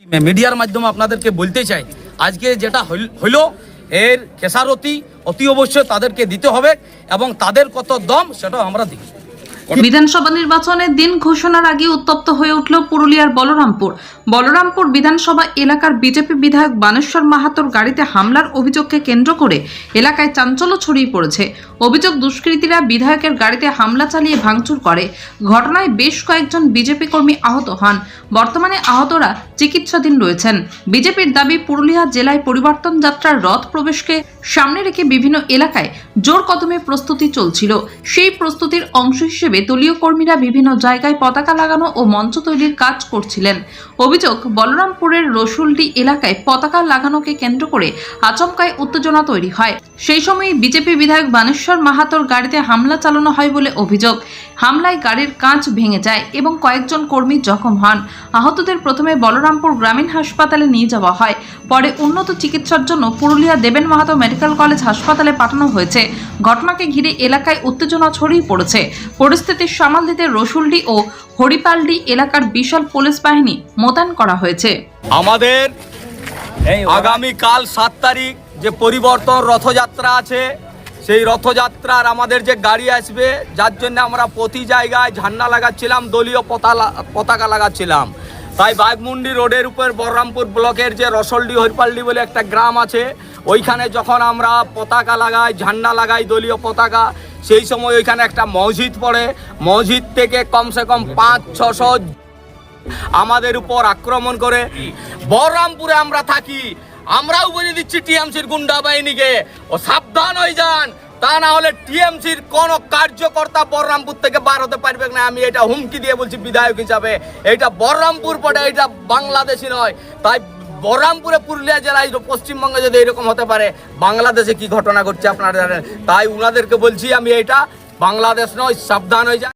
মিডিয়ার মাধ্যমে আপনাদেরকে বলতে চাই, আজকে যেটা হইল এর খেসারতি অতি অবশ্যই তাদেরকে দিতে হবে এবং তাদের কত দম সেটাও আমরা দিই। বিধানসভা নির্বাচনের দিন ঘোষণার আগে উত্তপ্ত হয়ে উঠল পুরুলিয়ার বলরামপুর বিধানসভা এলাকার বিজেপি বিধায়ক বানেশ্বর মাহাতোর গাড়িতে হামলার অভিযোগকে কেন্দ্র করে এলাকায় চাঞ্চল্য ছড়িয়ে পড়েছে। অভিযোগ, দুষ্কৃতীরা বিধায়কের গাড়িতে হামলা চালিয়ে ভাঙচুর করে। ঘটনায় বেশ কয়েকজন বিজেপি কর্মী আহত হন। বর্তমানে আহতরা চিকিৎসাধীন রয়েছেন। বিজেপির দাবি, পুরুলিয়া জেলায় পরিবর্তন যাত্রার রথ প্রবেশকে সামনে রেখে বিভিন্ন এলাকায় জোর কদমে প্রস্তুতি চলছিল। সেই প্রস্তুতির অংশ হিসেবে দলীয় কর্মীরা বিভিন্ন জায়গায় পতাকা লাগানো ও মঞ্চ তৈরির কাজ করছিলেন। অভিযোগ, বলরামপুরের রসুলডি এলাকায় পতাকা লাগানোকে কেন্দ্র করে আচমকায় উত্তেজনা তৈরি হয়। সেই সময় বিজেপি বিধায়ক বানেশ্বর মাহাতোর গাড়িতে হামলা চালানো হয় বলে অভিযোগ। হামলায় গাড়ির কাঁচ ভেঙে যায় এবং কয়েকজন কর্মী জখম হন। আহতদের প্রথমে বলরামপুর গ্রামীণ হাসপাতালে নিয়ে যাওয়া হয়, পরে উন্নত চিকিৎসার জন্য পুরুলিয়া দেবেন মাহাতো মেডিকেল কলেজ হাসপাতালে পাঠানো হয়েছে। ঘটনাকে ঘিরে এলাকায় উত্তেজনা ছড়িয়ে পড়েছে। পরিস্থিতি সামাল দিতে রসুলডি ও হরিপালডি এলাকার বিশাল পুলিশ বাহিনী মোতায়েন করা হয়েছে। আমাদের আগামীকাল 7 তারিখ যে পরিবর্তন রথযাত্রা আছে, সেই রথযাত্রার আমাদের যে গাড়ি আসবে, যার জন্য আমরা প্রতি জায়গায় ঝান্ডা লাগাচ্ছিলাম, দলীয় পতাকা লাগাচ্ছিলাম। তাই বাঘমুন্ডি রোডের উপর বলরামপুর ব্লকের যে রসলডি হরিপালডি বলে একটা গ্রাম আছে, ওইখানে যখন আমরা পতাকা লাগাই, ঝান্ডা লাগাই দলীয় পতাকা, সেই সময় ওইখানে একটা মসজিদ পড়ে। মসজিদ থেকে কমসে কম 500-600 আমাদের উপর আক্রমণ করে। বলরামপুরে আমরা থাকি, আমরাও বলে দিচ্ছি টিএমসির গুন্ডা বাহিনীকে ও সাবধান হয়ে যান, তা না হলে টিএমসির কোন কার্যকর্তা বলরামপুর থেকে বার হতে পারবে না। আমি এটা হুমকি দিয়ে বলছি বিধায়ক হিসাবে, এটা বলরামপুর পড়ে, এটা বাংলাদেশি নয়। তাই বলরামপুরে পুরুলিয়া জেলায় পশ্চিমবঙ্গে যদি এরকম হতে পারে, বাংলাদেশে কি ঘটনা ঘটছে আপনারা জানেন। তাই উনাদেরকে বলছি আমি, এটা বাংলাদেশ নয়, সাবধান হয়ে যান।